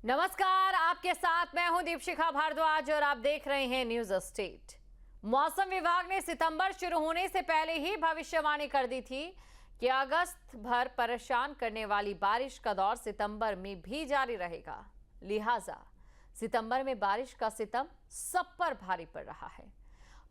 नमस्कार, आपके साथ मैं हूं दीपशिखा भारद्वाज और आप देख रहे हैं न्यूज स्टेट। मौसम विभाग ने सितंबर शुरू होने से पहले ही भविष्यवाणी कर दी थी कि अगस्त भर परेशान करने वाली बारिश का दौर सितंबर में भी जारी रहेगा। लिहाजा सितंबर में बारिश का सितम सब पर भारी पड़ रहा है।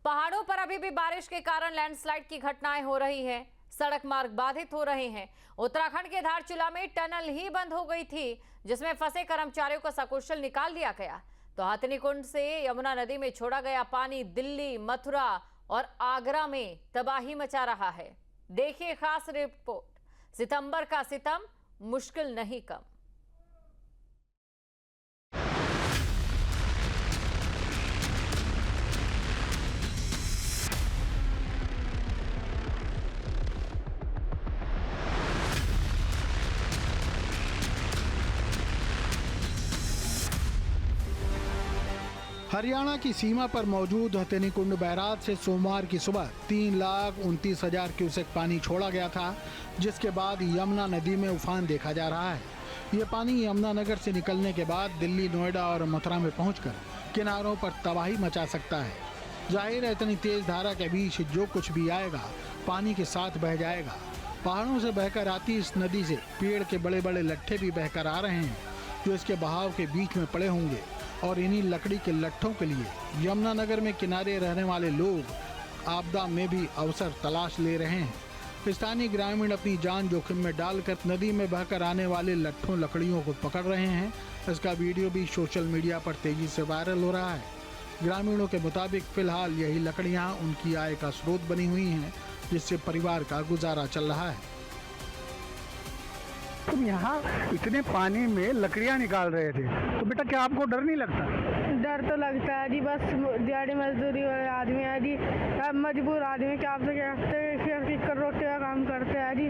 पहाड़ों पर अभी भी बारिश के कारण लैंडस्लाइड की घटनाएं हो रही हैं, सड़क मार्ग बाधित हो रहे हैं। उत्तराखंड के धारचूला में टनल ही बंद हो गई थी, जिसमें फंसे कर्मचारियों को सकुशल निकाल लिया गया। तो हथनीकुंड से यमुना नदी में छोड़ा गया पानी दिल्ली, मथुरा और आगरा में तबाही मचा रहा है। देखिए खास रिपोर्ट, सितंबर का सितम मुश्किल नहीं कम। हरियाणा की सीमा पर मौजूद हथनीकुंड बैराज से सोमवार की सुबह 3,29,000 क्यूसेक पानी छोड़ा गया था, जिसके बाद यमुना नदी में उफान देखा जा रहा है। ये पानी यमुनानगर से निकलने के बाद दिल्ली, नोएडा और मथुरा में पहुंचकर किनारों पर तबाही मचा सकता है। जाहिर है, इतनी तेज धारा के बीच जो कुछ भी आएगा पानी के साथ बह जाएगा। पहाड़ों से बहकर आती इस नदी से पेड़ के बड़े बड़े लट्ठे भी बहकर आ रहे हैं, जो इसके बहाव के बीच में पड़े होंगे और इन्हीं लकड़ी के लट्ठों के लिए यमुनानगर में किनारे रहने वाले लोग आपदा में भी अवसर तलाश ले रहे हैं। स्थानीय ग्रामीण अपनी जान जोखिम में डालकर नदी में बहकर आने वाले लट्ठों लकड़ियों को पकड़ रहे हैं। इसका वीडियो भी सोशल मीडिया पर तेजी से वायरल हो रहा है। ग्रामीणों के मुताबिक फिलहाल यही लकड़ियां उनकी आय का स्रोत बनी हुई हैं, जिससे परिवार का गुजारा चल रहा है। तुम यहाँ इतने पानी में लकड़ियाँ निकाल रहे थे, तो बेटा क्या आपको डर नहीं लगता? डर तो लगता है जी, बस दिहाड़ी मजदूरी वाले आदमी है जी, मजबूर आदमी क्या आपसे कहते रोटी का काम करते हैं जी।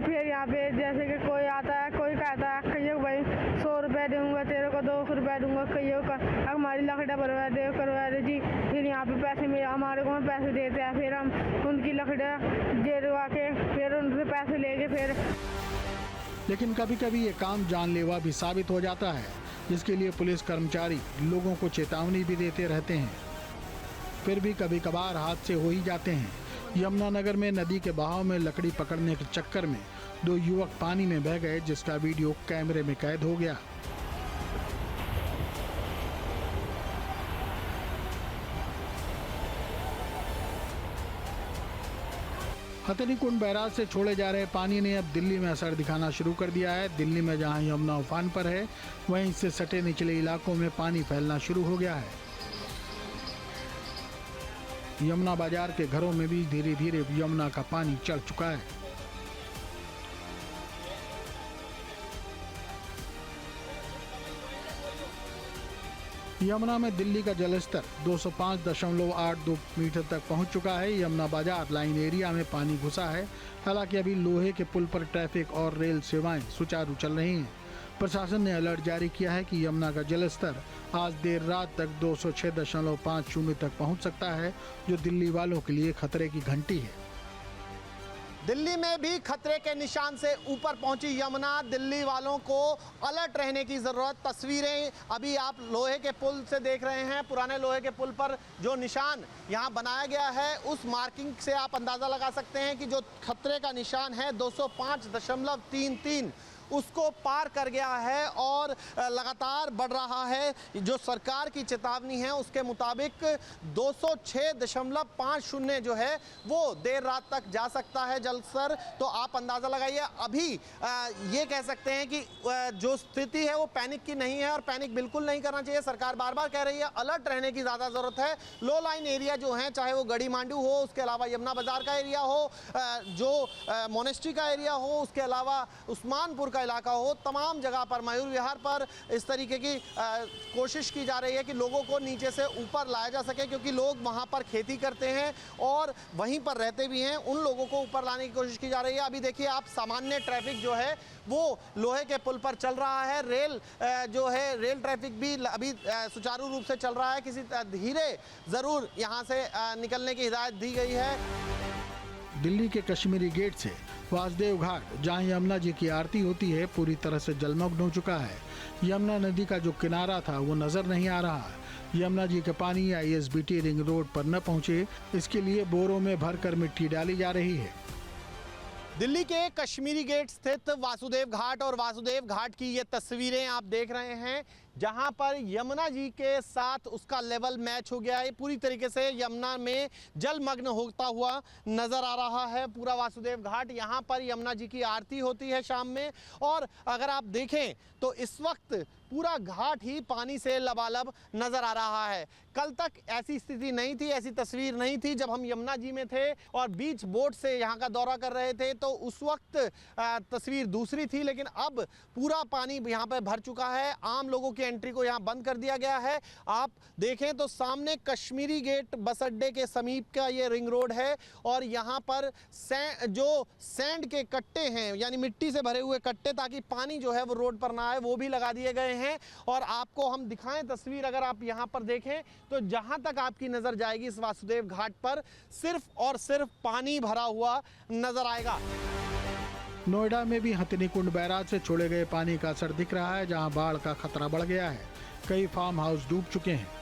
फिर यहाँ पे जैसे कि कोई आता है, कोई कहता है कहिए भाई 100 रुपये दूंगा तेरे को, 200 रुपये दूंगा, कहिए का हमारी लकड़ियाँ करवा दे जी। फिर यहाँ पे पैसे में हमारे को पैसे देते हैं, फिर हम उनकी लकड़ियाँ जेरवा के फिर उनसे पैसे लेके फिर। लेकिन कभी कभी ये काम जानलेवा भी साबित हो जाता है, जिसके लिए पुलिस कर्मचारी लोगों को चेतावनी भी देते रहते हैं। फिर भी कभी कभार हादसे हो ही जाते हैं। यमुनानगर में नदी के बहाव में लकड़ी पकड़ने के चक्कर में 2 युवक पानी में बह गए, जिसका वीडियो कैमरे में कैद हो गया। हथनीकुंड बैराज से छोड़े जा रहे पानी ने अब दिल्ली में असर दिखाना शुरू कर दिया है। दिल्ली में जहां यमुना उफान पर है, वहीं इससे सटे निचले इलाकों में पानी फैलना शुरू हो गया है। यमुना बाजार के घरों में भी धीरे धीरे यमुना का पानी चढ़ चुका है। यमुना में दिल्ली का जलस्तर 205.82 मीटर तक पहुंच चुका है। यमुना बाजार लाइन एरिया में पानी घुसा है। हालांकि अभी लोहे के पुल पर ट्रैफिक और रेल सेवाएं सुचारू चल रही हैं। प्रशासन ने अलर्ट जारी किया है कि यमुना का जलस्तर आज देर रात तक 206.50 तक पहुंच सकता है, जो दिल्ली वालों के लिए खतरे की घंटी है। दिल्ली में भी खतरे के निशान से ऊपर पहुंची यमुना। दिल्ली वालों को अलर्ट रहने की ज़रूरत। तस्वीरें अभी आप लोहे के पुल से देख रहे हैं। पुराने लोहे के पुल पर जो निशान यहां बनाया गया है, उस मार्किंग से आप अंदाज़ा लगा सकते हैं कि जो खतरे का निशान है 205.33 उसको पार कर गया है और लगातार बढ़ रहा है। जो सरकार की चेतावनी है उसके मुताबिक 206.50 जो है वो देर रात तक जा सकता है जलस्तर। तो आप अंदाज़ा लगाइए। अभी ये कह सकते हैं कि जो स्थिति है वो पैनिक की नहीं है और पैनिक बिल्कुल नहीं करना चाहिए। सरकार बार बार कह रही है अलर्ट रहने की ज़्यादा ज़रूरत है। लो लाइन एरिया जो है, चाहे वो गढ़ी मांडू हो, उसके अलावा यमुना बाजार का एरिया हो, जो मोनेस्ट्री का एरिया हो, उसके अलावा उस्मानपुर इलाका हो, तमाम जगह पर, मयूर विहार पर इस तरीके की कोशिश की जा रही है कि लोगों को नीचे से ऊपर लाया जा सके, क्योंकि लोग वहां पर खेती करते हैं और वहीं पर रहते भी हैं। उन लोगों को ऊपर लाने की कोशिश की जा रही है। अभी देखिए आप, सामान्य ट्रैफिक जो है वो लोहे के पुल पर चल रहा है। रेल जो है, रेल ट्रैफिक भी अभी सुचारू रूप से चल रहा है। किसी धीरे जरूर यहां से निकलने की हिदायत दी गई है। दिल्ली के कश्मीरी गेट से वासुदेव घाट, जहां यमुना जी की आरती होती है, पूरी तरह से जलमग्न हो चुका है। यमुना नदी का जो किनारा था वो नजर नहीं आ रहा। यमुना जी का पानी ISBT रिंग रोड पर न पहुंचे, इसके लिए बोरों में भरकर मिट्टी डाली जा रही है। दिल्ली के कश्मीरी गेट स्थित वासुदेव घाट और वासुदेव घाट की ये तस्वीरें आप देख रहे हैं, जहां पर यमुना जी के साथ उसका लेवल मैच हो गया है। पूरी तरीके से यमुना में जलमग्न होता हुआ नजर आ रहा है पूरा वासुदेव घाट। यहां पर यमुना जी की आरती होती है शाम में, और अगर आप देखें तो इस वक्त पूरा घाट ही पानी से लबालब नजर आ रहा है। कल तक ऐसी स्थिति नहीं थी, ऐसी तस्वीर नहीं थी। जब हम यमुना जी में थे और बीच बोट से यहाँ का दौरा कर रहे थे तो उस वक्त तस्वीर दूसरी थी, लेकिन अब पूरा पानी यहाँ पे भर चुका है। आम लोगों की एंट्री को यहाँ बंद कर दिया गया है। आप देखें तो सामने कश्मीरी गेट बस अड्डे के समीप का ये रिंग रोड है, और यहाँ पर जो सैंड के कट्टे हैं, यानी मिट्टी से भरे हुए कट्टे, ताकि पानी जो है वो रोड पर ना आए, वो भी लगा दिए गए हैं। और आपको हम दिखाएं तस्वीर, अगर आप यहाँ पर देखें तो जहां तक आपकी नजर जाएगी इस वासुदेव घाट पर सिर्फ और सिर्फ पानी भरा हुआ नजर आएगा। नोएडा में भी हथिनी कुंड बैराज से छोड़े गए पानी का असर दिख रहा है, जहां बाढ़ का खतरा बढ़ गया है। कई फार्म हाउस डूब चुके हैं।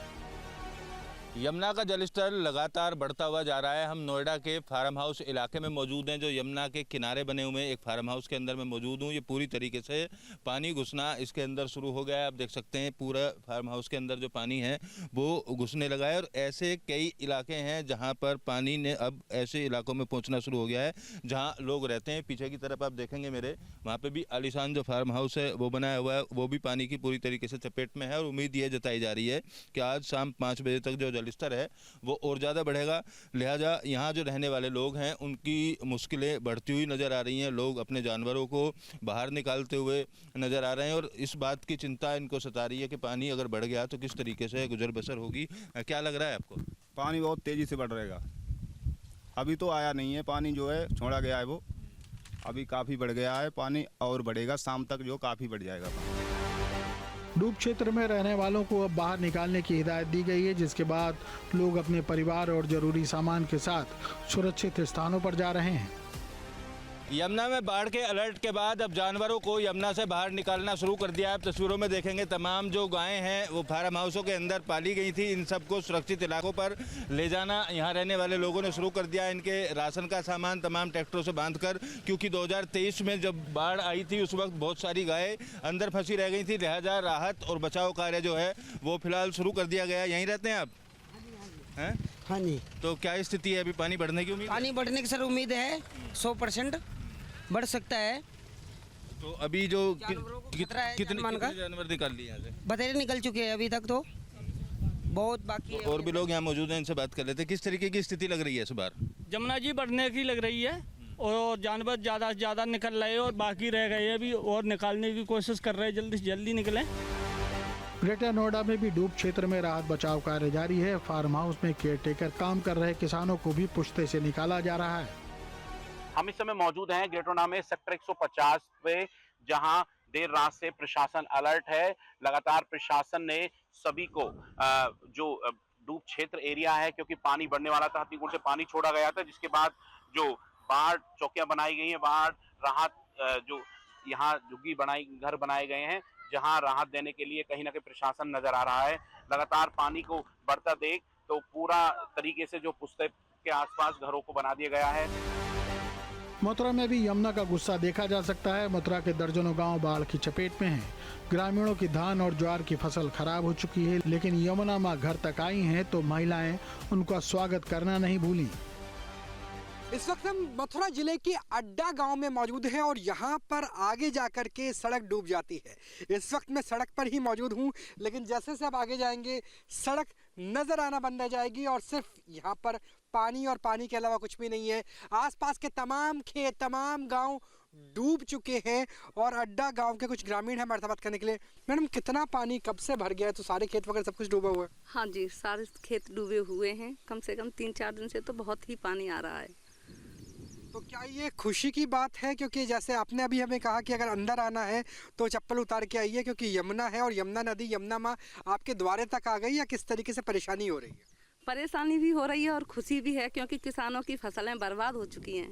यमुना का जलस्तर लगातार बढ़ता हुआ जा रहा है। हम नोएडा के फार्म हाउस इलाके में मौजूद हैं, जो यमुना के किनारे बने हुए हैं। एक फार्म हाउस के अंदर मैं मौजूद हूँ। ये पूरी तरीके से पानी घुसना इसके अंदर शुरू हो गया है। आप देख सकते हैं पूरा फार्म हाउस के अंदर जो पानी है वो घुसने लगा है, और ऐसे कई इलाके हैं जहाँ पर पानी ने अब ऐसे इलाकों में पहुँचना शुरू हो गया है जहाँ लोग रहते हैं। पीछे की तरफ आप देखेंगे मेरे, वहाँ पर भी आलीशान जो फार्म हाउस है वो बनाया हुआ है, वो भी पानी की पूरी तरीके से चपेट में है। और उम्मीद ये जताई जा रही है कि आज शाम 5 बजे तक जो स्तर है वो और ज़्यादा बढ़ेगा। लिहाजा यहाँ जो रहने वाले लोग हैं उनकी मुश्किलें बढ़ती हुई नज़र आ रही हैं। लोग अपने जानवरों को बाहर निकालते हुए नज़र आ रहे हैं, और इस बात की चिंता इनको सता रही है कि पानी अगर बढ़ गया तो किस तरीके से गुजर बसर होगी। क्या लग रहा है आपको? पानी बहुत तेज़ी से बढ़ रहेगा। अभी तो आया नहीं है पानी, जो है छोड़ा गया है वो अभी काफ़ी बढ़ गया है पानी, और बढ़ेगा शाम तक जो काफ़ी बढ़ जाएगा पानी। डूब क्षेत्र में रहने वालों को अब बाहर निकालने की हिदायत दी गई है, जिसके बाद लोग अपने परिवार और जरूरी सामान के साथ सुरक्षित स्थानों पर जा रहे हैं। यमुना में बाढ़ के अलर्ट के बाद अब जानवरों को यमुना से बाहर निकालना शुरू कर दिया है। आप तस्वीरों में देखेंगे तमाम जो गायें हैं वो फार्म हाउसों के अंदर पाली गई थी। इन सबको सुरक्षित इलाकों पर ले जाना यहाँ रहने वाले लोगों ने शुरू कर दिया। इनके राशन का सामान तमाम ट्रैक्टरों से बांधकर, क्योंकि 2023 में जब बाढ़ आई थी उस वक्त बहुत सारी गायें अंदर फंसी रह गई थी। लिहाजा राहत और बचाव कार्य जो है वो फिलहाल शुरू कर दिया गया है। यहीं रहते हैं आप? हैं? हाँ जी। तो क्या स्थिति है अभी? पानी बढ़ने की उम्मीद? पानी बढ़ने की सर उम्मीद है, 100% बढ़ सकता है। तो अभी जो कितने जानवर जानवर निकाल लिए यहाँ से? बतेरे निकल चुके हैं, अभी तक तो बहुत बाकी है। और भी लोग यहाँ मौजूद हैं, इनसे बात कर लेते हैं। किस तरीके की स्थिति लग रही है इस बार? यमुना जी बढ़ने की लग रही है, और जानवर ज़्यादा से ज़्यादा निकल रहे हैं, और बाकी रह गए अभी, और निकालने की कोशिश कर रहे हैं, जल्दी से जल्दी निकलें। ग्रेटर नोएडा में भी डूब क्षेत्र में राहत बचाव कार्य जारी है। फार्म हाउस में केयरटेकर काम कर रहे किसानों को भी पुश्ते से निकाला जा रहा है। हम इस समय मौजूद हैं ग्रेटर नोएडा में सेक्टर 150 पे, जहां देर रात से प्रशासन अलर्ट है। लगातार प्रशासन ने सभी को जो डूब क्षेत्र एरिया है, क्योंकि पानी बढ़ने वाला था, हथनीकुंड से पानी छोड़ा गया था, जिसके बाद जो बाढ़ चौकियां बनाई गई हैं, बाढ़ राहत जो यहाँ झुग्गी घर बनाए गए हैं, जहां राहत देने के लिए कहीं ना कहीं प्रशासन नजर आ रहा है। लगातार पानी को बढ़ता देख तो पूरा तरीके से जो पुश्ते के आसपास घरों को बना दिया गया है। मथुरा में भी यमुना का गुस्सा देखा जा सकता है। मथुरा के दर्जनों गांव बाढ़ की चपेट में हैं। ग्रामीणों की धान और ज्वार की फसल खराब हो चुकी है, लेकिन यमुना मां घर तक आई हैं तो महिलाएं उनका स्वागत करना नहीं भूली। इस वक्त हम मथुरा जिले के अड्डा गांव में मौजूद हैं, और यहाँ पर आगे जाकर के सड़क डूब जाती है। इस वक्त मैं सड़क पर ही मौजूद हूँ, लेकिन जैसे से आप आगे जाएंगे सड़क नजर आना बंद हो जाएगी, और सिर्फ यहाँ पर पानी और पानी के अलावा कुछ भी नहीं है। आसपास के तमाम खेत, तमाम गांव डूब चुके हैं, और अड्डा गांव के कुछ ग्रामीण हैं हमारे साथ बात करने के लिए। मैडम, कितना पानी कब से भर गया है? तो सारे खेत वगैरह सब कुछ डूबा हुआ है? हाँ जी, सारे खेत डूबे हुए हैं। कम से कम 3-4 दिन से तो बहुत ही पानी आ रहा है। तो क्या ये खुशी की बात है? क्योंकि जैसे आपने अभी हमें कहा कि अगर अंदर आना है तो चप्पल उतार के आइए, क्योंकि यमुना है, और यमुना नदी, यमुना माँ आपके द्वारे तक आ गई, या किस तरीके से परेशानी हो रही है? परेशानी भी हो रही है और खुशी भी है, क्योंकि किसानों की फसलें बर्बाद हो चुकी हैं।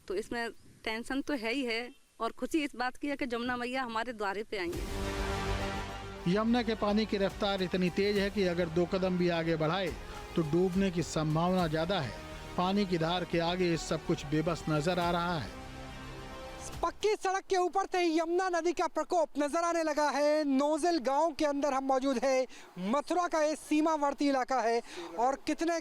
तो इसमें टेंशन तो है ही है और खुशी इस बात की है कि जमुना मैया हमारे द्वारे पे आई है। यमुना के पानी की रफ्तार इतनी तेज है कि अगर 2 कदम भी आगे बढ़ाए तो डूबने की संभावना ज्यादा है। पानी की धार के आगे सब कुछ बेबस नजर आ रहा है। पक्की सड़क के ऊपर से यमुना नदी का प्रकोप नजर आने लगा है। नोजल गांव के अंदर हम मौजूद है। मथुरा का ये सीमावर्ती इलाका है और कितने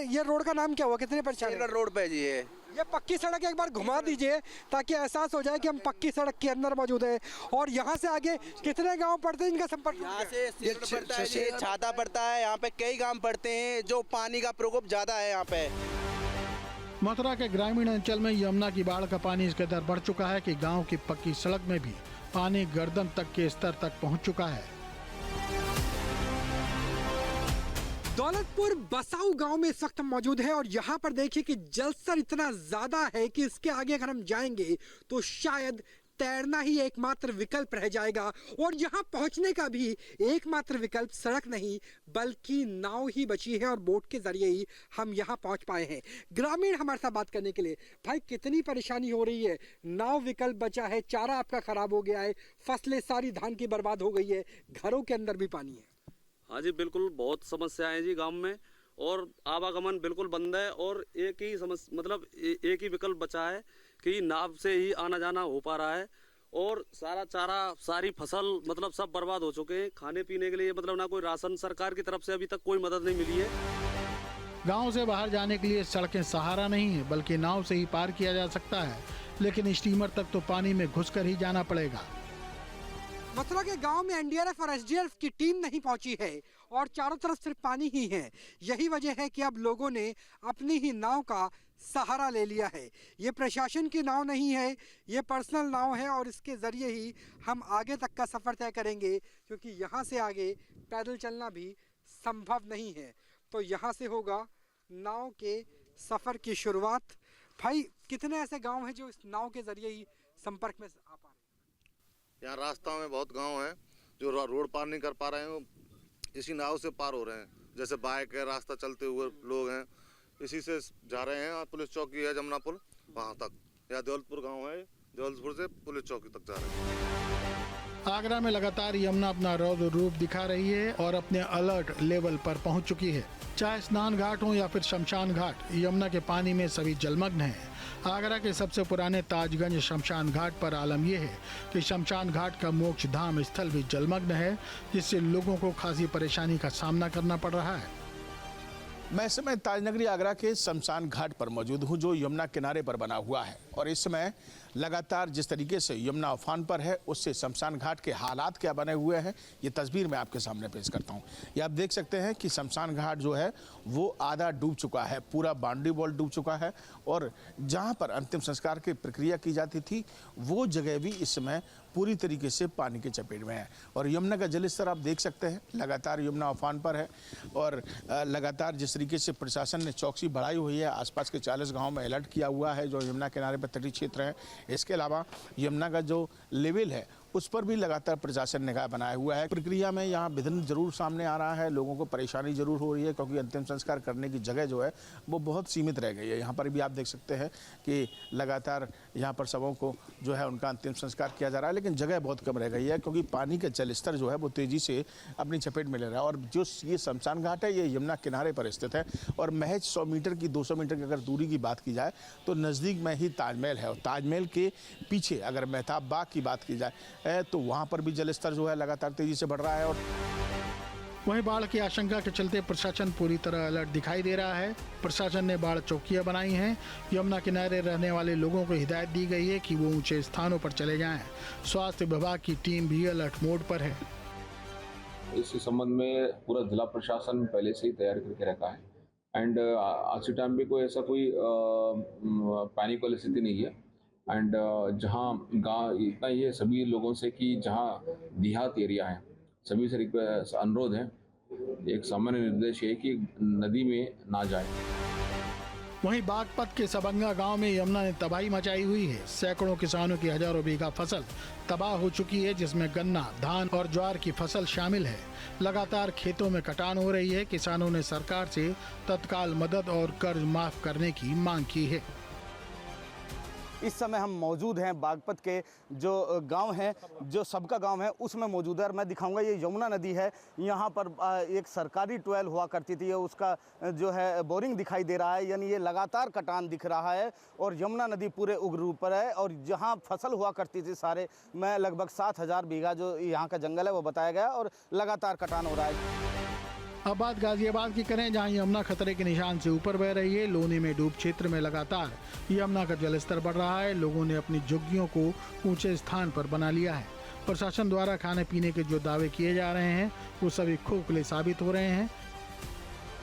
ये रोड का नाम क्या हुआ, कितने परेशानी रोड पे जी है। ये पक्की सड़क एक बार घुमा दीजिए ताकि एहसास हो जाए कि हम पक्की सड़क के अंदर मौजूद है। और यहाँ से आगे कितने गांव पड़ते हैं इनका संपर्क? यहाँ से पड़ता है, छाता पड़ता है, यहाँ पे कई गांव पड़ते हैं जो पानी का प्रकोप ज्यादा है यहाँ पे। मथुरा के ग्रामीण अंचल में यमुना की बाढ़ का पानी इस कदर बढ़ चुका है कि गांव की पक्की सड़क में भी पानी गर्दन तक के स्तर तक पहुंच चुका है। दौलतपुर बसाऊ गांव में इस वक्त मौजूद है और यहाँ पर देखिए कि जलस्तर इतना ज्यादा है कि इसके आगे अगर हम जाएंगे तो शायद तैरना ही एकमात्र विकल्प रह जाएगा। और यहाँ पहुँचने का भी एकमात्र विकल्प सड़क नहीं बल्कि नाव ही बची है और बोट के जरिए ही हम यहाँ पहुँच पाए हैं। ग्रामीण हमारे साथ बात करने के लिए, भाई कितनी परेशानी हो रही है? नाव विकल्प बचा है, चारा आपका खराब हो गया है, फसलें सारी धान की बर्बाद हो गई है, घरों के अंदर भी पानी है। हाँ जी बिल्कुल, बहुत समस्याएं जी गांव में और आवागमन बिल्कुल बंद है और एक ही विकल्प बचा है कि नाव से ही आना जाना हो पा रहा है और सारा चारा सारी फसल सब बर्बाद हो चुके हैं। खाने पीने के लिए ना कोई राशन सरकार की तरफ से अभी तक कोई मदद नहीं मिली है। गांव से बाहर जाने के लिए सड़कें सहारा नहीं है बल्कि नाव से ही पार किया जा सकता है, लेकिन स्टीमर तक तो पानी में घुसकर ही जाना पड़ेगा। मथुरा के गांव में एनडीआरएफ और एसडीआरएफ की टीम नहीं पहुंची है और चारों तरफ सिर्फ पानी ही है। यही वजह है कि अब लोगों ने अपनी ही नाव का सहारा ले लिया है। ये प्रशासन की नाव नहीं है, ये पर्सनल नाव है और इसके जरिए ही हम आगे तक का सफर तय करेंगे, क्योंकि यहाँ से आगे पैदल चलना भी संभव नहीं है। तो यहाँ से होगा नाव के सफर की शुरुआत। भाई कितने ऐसे गांव हैं जो इस नाव के जरिए ही संपर्क में आ पा रहे हैं? यहाँ रास्ता में बहुत गांव हैं जो रोड पार नहीं कर पा रहे हैं, इसी नाव से पार हो रहे हैं। जैसे बाइक है, रास्ता चलते हुए लोग हैं, इसी से जा रहे हैं। पुलिस चौकी है जमुना पुल, वहाँ तक। या दौलतपुर गांव है, दौलतपुर से पुलिस चौकी तक जा रहे हैं। आगरा में लगातार यमुना अपना रौद्र रूप दिखा रही है और अपने अलर्ट लेवल पर पहुंच चुकी है। चाहे स्नान घाट हो या फिर शमशान घाट, यमुना के पानी में सभी जलमग्न हैं। आगरा के सबसे पुराने ताजगंज शमशान घाट पर आलम यह है कि शमशान घाट का मोक्ष धाम स्थल भी जलमग्न है, जिससे लोगों को खासी परेशानी का सामना करना पड़ रहा है। मैं इस समय ताजनगरी आगरा के शमशान घाट पर मौजूद हूं जो यमुना किनारे पर बना हुआ है और इस समय लगातार जिस तरीके से यमुना उफान पर है उससे शमशान घाट के हालात क्या बने हुए हैं ये तस्वीर मैं आपके सामने पेश करता हूं। ये आप देख सकते हैं कि शमशान घाट जो है वो आधा डूब चुका है, पूरा बाउंड्री वॉल डूब चुका है और जहां पर अंतिम संस्कार की प्रक्रिया की जाती थी वो जगह भी इस समय पूरी तरीके से पानी के चपेट में है। और यमुना का जलस्तर आप देख सकते हैं लगातार यमुना उफान पर है और लगातार जिस तरीके से प्रशासन ने चौकसी बढ़ाई हुई है, आसपास के 40 गाँव में अलर्ट किया हुआ है जो यमुना किनारे पर तटीय क्षेत्र हैं। इसके अलावा यमुना का जो लेवल है उस पर भी लगातार प्रशासन निगाह बनाया हुआ है। प्रक्रिया में यहाँ विघ्न जरूर सामने आ रहा है, लोगों को परेशानी जरूर हो रही है क्योंकि अंतिम संस्कार करने की जगह जो है वो बहुत सीमित रह गई है। यहाँ पर भी आप देख सकते हैं कि लगातार यहाँ पर सबों को जो है उनका अंतिम संस्कार किया जा रहा है, लेकिन जगह बहुत कम रह गई है क्योंकि पानी का जल स्तर जो है वो तेज़ी से अपनी चपेट में ले रहा है। और जो ये शमशान घाट है ये यमुना किनारे पर स्थित है और महज 100 मीटर की 200 मीटर की अगर दूरी की बात की जाए तो नज़दीक में ही ताजमहल है और ताजमहल के पीछे अगर मेहताब बाग की बात की जाए तो वहाँ पर भी जलस्तर जो है लगातार तेजी से बढ़ रहा है। और वहीं बाढ़ की आशंका के चलते प्रशासन पूरी तरह अलर्ट दिखाई दे रहा है। प्रशासन ने बाढ़ चौकियां बनाई हैं। यमुना किनारे रहने वाले लोगों को हिदायत दी गई है कि वो ऊंचे स्थानों पर चले जाएं। स्वास्थ्य विभाग की टीम भी अलर्ट मोड पर है। इस संबंध में पूरा जिला प्रशासन पहले से ही तैयार करके रखा है एंड आज के टाइम पे कोई ऐसा कोई पैनिक वाली स्थिति नहीं है। एंड जहाँ गाँव इतना ही है सभी लोगों से कि जहाँ देहात एरिया है सभी से अनुरोध है, एक सामान्य निर्देश है कि नदी में ना जाए। वहीं बागपत के सबंगा गांव में यमुना ने तबाही मचाई हुई है। सैकड़ों किसानों की हजारों बीघा फसल तबाह हो चुकी है, जिसमें गन्ना, धान और ज्वार की फसल शामिल है। लगातार खेतों में कटान हो रही है। किसानों ने सरकार से तत्काल मदद और कर्ज माफ करने की मांग की है। इस समय हम मौजूद हैं बागपत के जो गांव है, जो सबका गांव है, उसमें मौजूद है। और मैं दिखाऊंगा, ये यमुना नदी है। यहाँ पर एक सरकारी ट्यूबवेल हुआ करती थी, उसका जो है बोरिंग दिखाई दे रहा है, यानी ये लगातार कटान दिख रहा है। और यमुना नदी पूरे उग्र रूप पर है। और जहाँ फसल हुआ करती थी सारे में लगभग 7000 बीघा जो यहाँ का जंगल है वो बताया गया, और लगातार कटान हो रहा है। अब बात गाजियाबाद की करें, जहां यमुना खतरे के निशान से ऊपर बह रही है। लोनी में डूब क्षेत्र में लगातार यमुना का जलस्तर बढ़ रहा है। लोगों ने अपनी झुग्गियों को ऊंचे स्थान पर बना लिया है। प्रशासन द्वारा खाने पीने के जो दावे किए जा रहे हैं वो सभी खोखले साबित हो रहे हैं।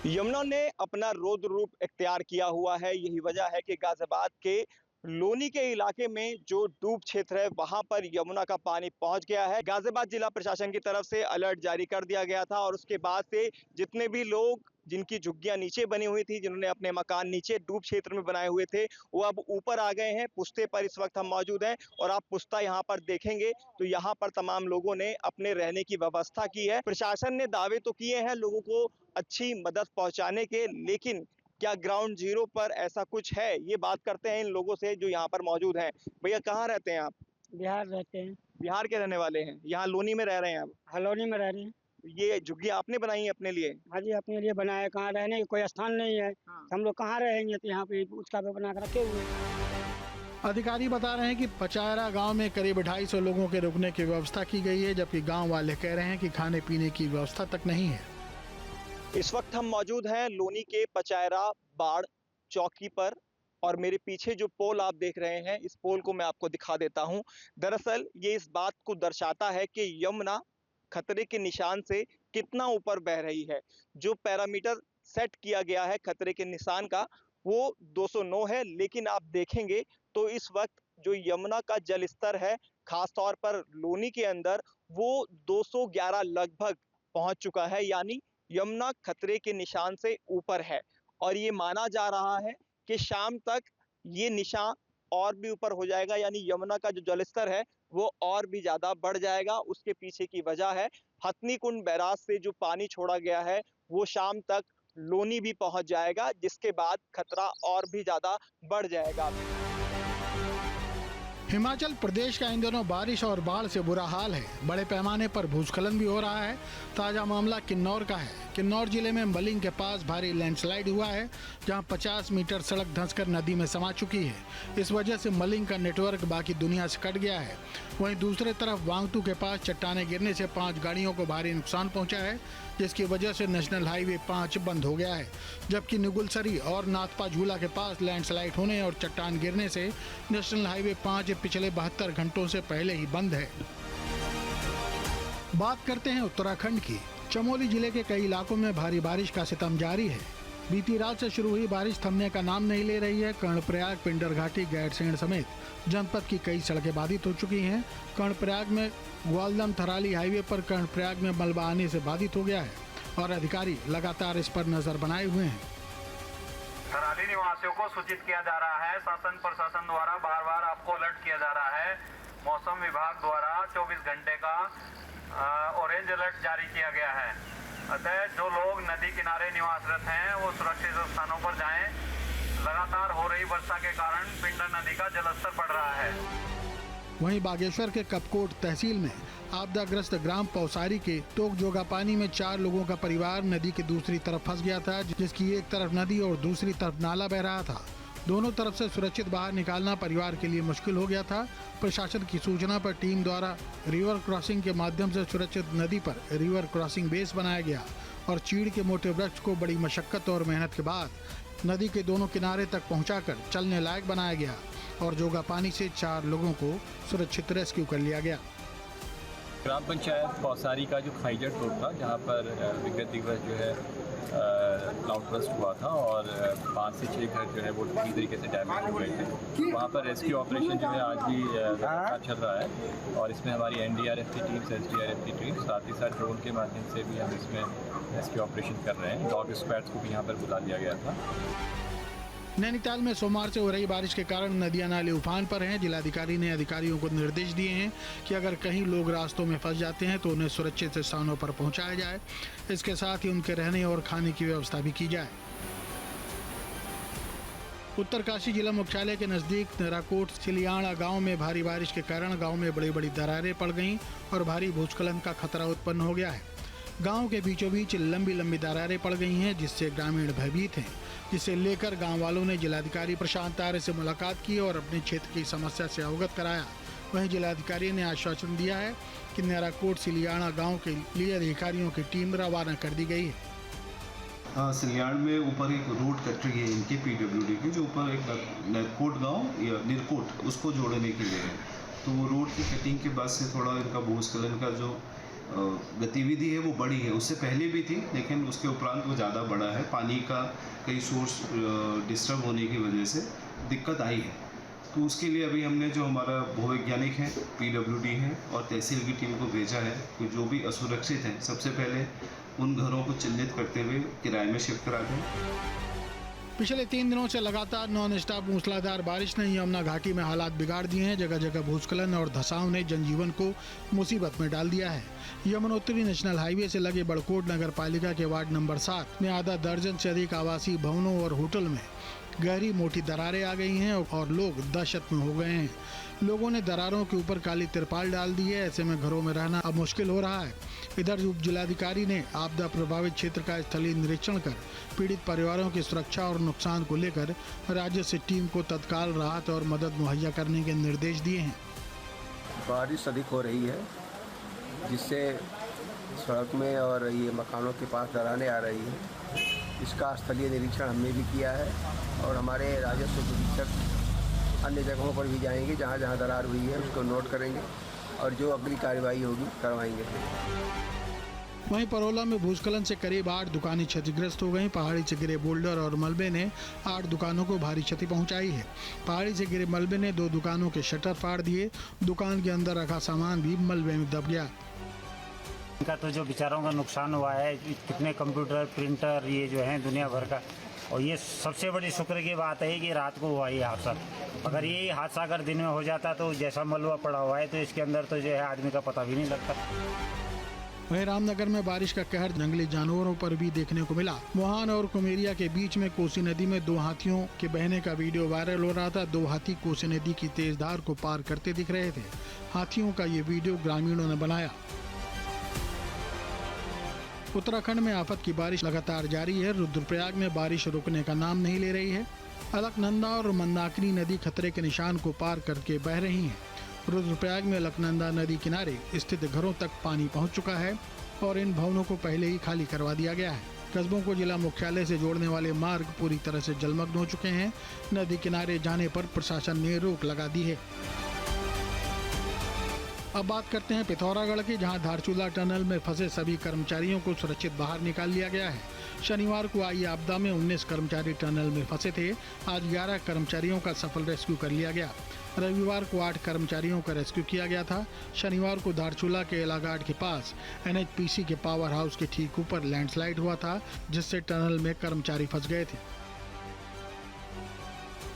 यमुना ने अपना रौद्र रूप इख्तियार किया हुआ है। यही वजह है कि गाजियाबाद के लोनी के इलाके में जो डूब क्षेत्र है वहां पर यमुना का पानी पहुंच गया है। गाजियाबाद जिला प्रशासन की तरफ से अलर्ट जारी कर दिया गया था, और उसके बाद से जितने भी लोग जिनकी झुग्गियां नीचे बनी हुई थी, जिन्होंने अपने मकान नीचे डूब क्षेत्र में बनाए हुए थे, वो अब ऊपर आ गए हैं। पुश्ते पर इस वक्त हम मौजूद हैं, और आप पुश्ता यहाँ पर देखेंगे तो यहाँ पर तमाम लोगों ने अपने रहने की व्यवस्था की है। प्रशासन ने दावे तो किए हैं लोगों को अच्छी मदद पहुँचाने के, लेकिन क्या ग्राउंड जीरो पर ऐसा कुछ है? ये बात करते हैं इन लोगों से जो यहाँ पर मौजूद हैं। भैया, कहाँ रहते हैं आप? बिहार रहते हैं। बिहार के रहने वाले हैं? यहाँ लोनी में रह रहे हैं आप? हलोनी में रह रहे हैं। ये झुग्गी आपने बनाई है अपने लिए? हाँ जी, अपने लिए बनाया। कहाँ रहने की कोई स्थान नहीं है। हम लोग कहाँ रहेंगे? तो यहाँ पे उसका पे बना कर रखे हुए। अधिकारी बता रहे हैं कि पचायरा गांव में करीब 250 लोगों के रुकने की व्यवस्था की गई है, जबकि गांव वाले कह रहे हैं कि खाने पीने की व्यवस्था तक नहीं है। इस वक्त हम मौजूद हैं लोनी के पचायरा बाड़ चौकी पर, और मेरे पीछे जो पोल आप देख रहे हैं, इस पोल को मैं आपको दिखा देता हूं। दरअसल ये इस बात को दर्शाता है कि यमुना खतरे के निशान से कितना ऊपर बह रही है। जो पैरामीटर सेट किया गया है खतरे के निशान का वो 209 है, लेकिन आप देखेंगे तो इस वक्त जो यमुना का जल स्तर है खासतौर पर लोनी के अंदर, वो 211 लगभग पहुंच चुका है, यानी यमुना खतरे के निशान से ऊपर है। और ये माना जा रहा है कि शाम तक ये निशान और भी ऊपर हो जाएगा, यानी यमुना का जो जलस्तर है वो और भी ज्यादा बढ़ जाएगा। उसके पीछे की वजह है हथनी कुंड बैराज से जो पानी छोड़ा गया है वो शाम तक लोनी भी पहुंच जाएगा, जिसके बाद खतरा और भी ज्यादा बढ़ जाएगा। हिमाचल प्रदेश का इन दिनों बारिश और बाढ़ से बुरा हाल है। बड़े पैमाने पर भूस्खलन भी हो रहा है। ताजा मामला किन्नौर का है। किन्नौर जिले में मलिंग के पास भारी लैंडस्लाइड हुआ है, जहां 50 मीटर सड़क धंसकर नदी में समा चुकी है। इस वजह से मलिंग का नेटवर्क बाकी दुनिया से कट गया है। वहीं दूसरी तरफ वांगटू के पास चट्टाने गिरने से 5 गाड़ियों को भारी नुकसान पहुंचा है, जिसकी वजह से नेशनल हाईवे 5 बंद हो गया है। जबकि नुगुलसरी और नाथपा झूला के पास लैंडस्लाइड होने और चट्टान गिरने से नेशनल हाईवे 5 पिछले 72 घंटों से पहले ही बंद है। बात करते हैं उत्तराखंड की। चमोली जिले के कई इलाकों में भारी बारिश का सितम जारी है। बीती रात से शुरू हुई बारिश थमने का नाम नहीं ले रही है। कर्णप्रयाग, पिंडर घाटी, गैरसैंण समेत जनपद की कई सड़कें बाधित हो चुकी हैं। कर्णप्रयाग में ग्वालदम थराली हाईवे पर कर्णप्रयाग में मलबा आने से बाधित हो गया है, और अधिकारी लगातार इस पर नजर बनाए हुए हैं। थराली निवासियों को सूचित किया जा रहा है। शासन प्रशासन द्वारा बार बार आपको अलर्ट किया जा रहा है। मौसम विभाग द्वारा 24 घंटे का ऑरेंज अलर्ट जारी किया गया है। अतः जो लोग नदी किनारे निवासरत हैं वो सुरक्षित स्थानों पर जाएं। लगातार हो रही वर्षा के कारण पिंडर नदी का जलस्तर बढ़ रहा है। वहीं बागेश्वर के कपकोट तहसील में आपदाग्रस्त ग्राम पौसारी के टोकजोगा पानी में 4 लोगों का परिवार नदी के दूसरी तरफ फंस गया था, जिसकी एक तरफ नदी और दूसरी तरफ नाला बह रहा था। दोनों तरफ से सुरक्षित बाहर निकालना परिवार के लिए मुश्किल हो गया था। प्रशासन की सूचना पर टीम द्वारा रिवर क्रॉसिंग के माध्यम से सुरक्षित नदी पर रिवर क्रॉसिंग बेस बनाया गया, और चीड़ के मोटे वृक्ष को बड़ी मशक्कत और मेहनत के बाद नदी के दोनों किनारे तक पहुंचाकर चलने लायक बनाया गया, और जोगा पानी से 4 लोगों को सुरक्षित रेस्क्यू कर लिया गया। ग्राम पंचायत पौसारी का जो खाईजट रोड था, जहाँ पर विगत दिवस जो है क्लाउड बर्स्ट हुआ था और 5 से 6 घर जो है वो पूरी तरीके से डैमेज हो गए थे। वहाँ पर रेस्क्यू ऑपरेशन जो है आज भी लगातार चल रहा है, और इसमें हमारी NDRF की टीम, SDRF की टीम, साथ ही साथ ड्रोन के माध्यम से भी हम इसमें रेस्क्यू ऑपरेशन कर रहे हैं। डॉग स्क्वाड्स को भी यहाँ पर बुला दिया गया था। नैनीताल में सोमवार से हो रही बारिश के कारण नदियां नाले उफान पर हैं। जिलाधिकारी ने अधिकारियों को निर्देश दिए हैं कि अगर कहीं लोग रास्तों में फंस जाते हैं तो उन्हें सुरक्षित स्थानों पर पहुंचाया जाए। इसके साथ ही उनके रहने और खाने की व्यवस्था भी की जाए। उत्तरकाशी जिला मुख्यालय के नजदीक नराकोट सिलियाणा गांव में भारी बारिश के कारण गांव में बड़ी बड़ी दरारें पड़ गईं और भारी भूस्खलन का खतरा उत्पन्न हो गया है। गांव के बीचों बीच लंबी लंबी दरारें पड़ गई हैं, जिससे ग्रामीण भयभीत हैं। जिसे लेकर गांव वालों ने जिलाधिकारी प्रशांत आर्य से मुलाकात की और अपने क्षेत्र की समस्या से अवगत कराया। वहीं जिलाधिकारी ने आश्वासन दिया है कि नराकोट सिलियाणा गांव के लिए अधिकारियों की टीम रवाना कर दी गई है। सिलियाण में ऊपर एक रोड कट रही है इनके PWD की, जो ऊपर एक नरकोट गांव या निरकोट उसको जोड़ने के लिए है। तो वो रोड की कटिंग के बाद से थोड़ा इनका भूस्खलन का जो गतिविधि है वो बढ़ी है। उससे पहले भी थी, लेकिन उसके उपरांत वो ज़्यादा बढ़ा है। पानी का कई सोर्स डिस्टर्ब होने की वजह से दिक्कत आई है। तो उसके लिए अभी हमने जो हमारा भूवैज्ञानिक है, PWD है और तहसील की टीम को भेजा है कि जो भी असुरक्षित हैं सबसे पहले उन घरों को चिन्हित करते हुए किराए में शिफ्ट करा दें। पिछले 3 दिनों से लगातार नॉन स्टॉप मूसलाधार बारिश ने यमुना घाटी में हालात बिगाड़ दिए हैं। जगह जगह भूस्खलन और धसाव ने जनजीवन को मुसीबत में डाल दिया है। यमुनोत्री नेशनल हाईवे से लगे बड़कोट नगर पालिका के वार्ड नंबर 7 में आधा दर्जन से अधिक आवासीय भवनों और होटल में गहरी मोटी दरारें आ गई हैं और लोग दहशत में हो गए हैं। लोगों ने दरारों के ऊपर काली तिरपाल डाल दी है। ऐसे में घरों में रहना अब मुश्किल हो रहा है। इधर उप जिलाधिकारी ने आपदा प्रभावित क्षेत्र का स्थलीय निरीक्षण कर पीड़ित परिवारों की सुरक्षा और नुकसान को लेकर राज्य से टीम को तत्काल राहत और मदद मुहैया करने के निर्देश दिए हैं। बारिश अधिक हो रही है, जिससे सड़क में और ये मकानों के पास दरारें आ रही हैं। इसका स्थलीय निरीक्षण हमने भी किया है और हमारे राजस्व निरीक्षक अन्य जगहों पर भी जाएंगे, जहाँ जहाँ दरार हुई है उसको नोट करेंगे और जो अगली कार्रवाई होगी करवाएंगे। वहीं परोला में भूस्खलन से करीब 8 दुकानें क्षतिग्रस्त हो गईं। पहाड़ी से गिरे बोल्डर और मलबे ने 8 दुकानों को भारी क्षति पहुंचाई है। पहाड़ी से गिरे मलबे ने 2 दुकानों के शटर फाड़ दिए। दुकान के अंदर रखा सामान भी मलबे में दब गया। इनका तो जो बेचारों का नुकसान हुआ है, कितने कंप्यूटर प्रिंटर ये जो है दुनिया भर का, और ये सबसे बड़ी शुक्र की बात है कि रात को हुआ ये हादसा। अगर ये हादसा अगर दिन में हो जाता तो जैसा मलबा पड़ा हुआ है तो इसके अंदर तो जो है आदमी का पता भी नहीं लगता। वहीं रामनगर में बारिश का कहर जंगली जानवरों पर भी देखने को मिला। मोहान और कुमेरिया के बीच में कोसी नदी में 2 हाथियों के बहने का वीडियो वायरल हो रहा था। 2 हाथी कोसी नदी की तेज धार को पार करते दिख रहे थे। हाथियों का ये वीडियो ग्रामीणों ने बनाया। उत्तराखंड में आफत की बारिश लगातार जारी है। रुद्रप्रयाग में बारिश रुकने का नाम नहीं ले रही है। अलकनंदा और मंदाकिनी नदी खतरे के निशान को पार करके बह रही हैं। रुद्रप्रयाग में अलकनंदा नदी किनारे स्थित घरों तक पानी पहुंच चुका है और इन भवनों को पहले ही खाली करवा दिया गया है। कस्बों को जिला मुख्यालय से जोड़ने वाले मार्ग पूरी तरह से जलमग्न हो चुके हैं। नदी किनारे जाने पर प्रशासन ने रोक लगा दी है। अब बात करते हैं पिथौरागढ़ की, जहां धारचूला टनल में फंसे सभी कर्मचारियों को सुरक्षित बाहर निकाल लिया गया है। शनिवार को आई आपदा में 19 कर्मचारी टनल में फंसे थे। आज 11 कर्मचारियों का सफल रेस्क्यू कर लिया गया। रविवार को 8 कर्मचारियों का रेस्क्यू किया गया था। शनिवार को धारचूला के एलाघाट के पास NHPC के पावर हाउस के ठीक ऊपर लैंडस्लाइड हुआ था, जिससे टनल में कर्मचारी फंस गए थे।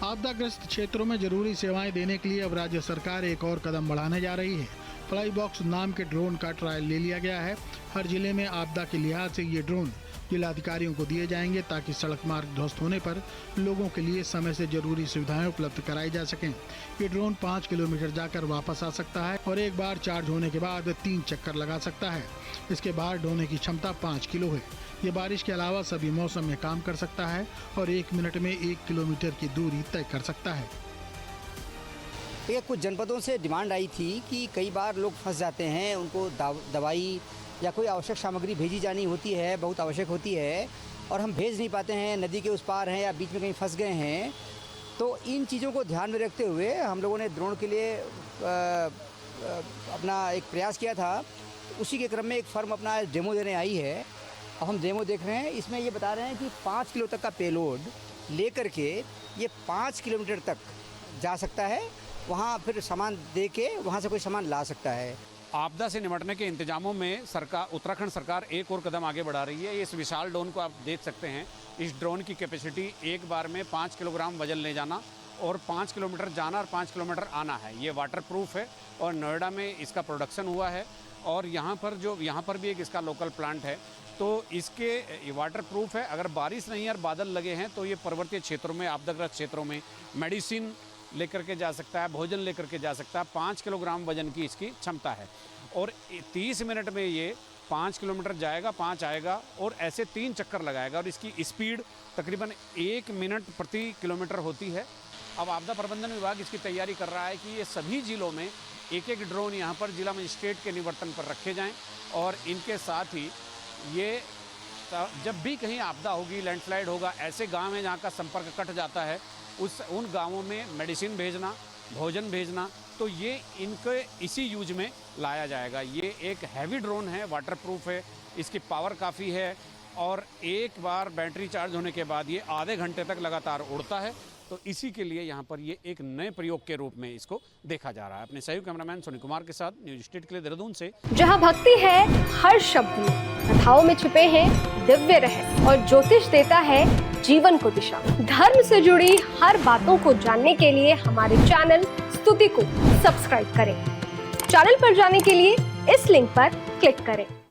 आपदाग्रस्त क्षेत्रों में जरूरी सेवाएं देने के लिए अब राज्य सरकार एक और कदम बढ़ाने जा रही है। फ्लाई बॉक्स नाम के ड्रोन का ट्रायल ले लिया गया है। हर जिले में आपदा के लिहाज से ये ड्रोन जिलाधिकारियों को दिए जाएंगे, ताकि सड़क मार्ग ध्वस्त होने पर लोगों के लिए समय से जरूरी सुविधाएं उपलब्ध कराई जा सकें। ये ड्रोन 5 किलोमीटर जाकर वापस आ सकता है और एक बार चार्ज होने के बाद 3 चक्कर लगा सकता है। इसके बाहर ढोने की क्षमता 5 किलो है। ये बारिश के अलावा सभी मौसम में काम कर सकता है और 1 मिनट में 1 किलोमीटर की दूरी तय कर सकता है। ये कुछ जनपदों से डिमांड आई थी कि कई बार लोग फंस जाते हैं, उनको दवाई या कोई आवश्यक सामग्री भेजी जानी होती है, बहुत आवश्यक होती है, और हम भेज नहीं पाते हैं, नदी के उस पार हैं या बीच में कहीं फंस गए हैं। तो इन चीज़ों को ध्यान में रखते हुए हम लोगों ने ड्रोन के लिए अपना एक प्रयास किया था। उसी के क्रम में एक फर्म अपना डेमो देने आई है। अब हम डेमो देख रहे हैं। इसमें ये बता रहे हैं कि 5 किलो तक का पेलोड लेकर के ये 5 किलोमीटर तक जा सकता है। वहाँ फिर सामान दे के वहाँ से कोई सामान ला सकता है। आपदा से निपटने के इंतजामों में उत्तराखंड सरकार एक और कदम आगे बढ़ा रही है। इस विशाल ड्रोन को आप देख सकते हैं। इस ड्रोन की कैपेसिटी एक बार में 5 किलोग्राम वजन ले जाना और 5 किलोमीटर जाना और 5 किलोमीटर आना है। ये वाटरप्रूफ है और नोएडा में इसका प्रोडक्शन हुआ है और यहाँ पर भी एक इसका लोकल प्लांट है। तो इसके वाटरप्रूफ है। अगर बारिश नहीं और बादल लगे हैं तो ये पर्वतीय क्षेत्रों में, आपदाग्रस्त क्षेत्रों में मेडिसिन लेकर के जा सकता है, भोजन लेकर के जा सकता है। 5 किलोग्राम वजन की इसकी क्षमता है और 30 मिनट में ये 5 किलोमीटर जाएगा, 5 आएगा और ऐसे 3 चक्कर लगाएगा और इसकी स्पीड तकरीबन 1 मिनट प्रति किलोमीटर होती है। अब आपदा प्रबंधन विभाग इसकी तैयारी कर रहा है कि ये सभी जिलों में एक ड्रोन यहाँ पर जिला मजिस्ट्रेट के निवर्तन पर रखे जाएं और इनके साथ ही ये जब भी कहीं आपदा होगी, लैंडस्लाइड होगा, ऐसे गांव हैं जहाँ का संपर्क कट जाता है, उन गांवों में मेडिसिन भेजना, भोजन भेजना, तो ये इनके इसी यूज में लाया जाएगा। ये एक हैवी ड्रोन है, वाटरप्रूफ है, इसकी पावर काफ़ी है और एक बार बैटरी चार्ज होने के बाद ये आधे घंटे तक लगातार उड़ता है। तो इसी के लिए यहाँ पर ये एक नए प्रयोग के रूप में इसको देखा जा रहा है। अपने सहयोगी कैमरामैन सोनी कुमार के साथ न्यूज स्टेट के लिए देहरादून से। जहाँ भक्ति है हर शब्द में, कथाओं में छिपे हैं दिव्य रहस्य और ज्योतिष देता है जीवन को दिशा। धर्म से जुड़ी हर बातों को जानने के लिए हमारे चैनल स्तुति को सब्सक्राइब करें। चैनल पर जाने के लिए इस लिंक पर क्लिक करें।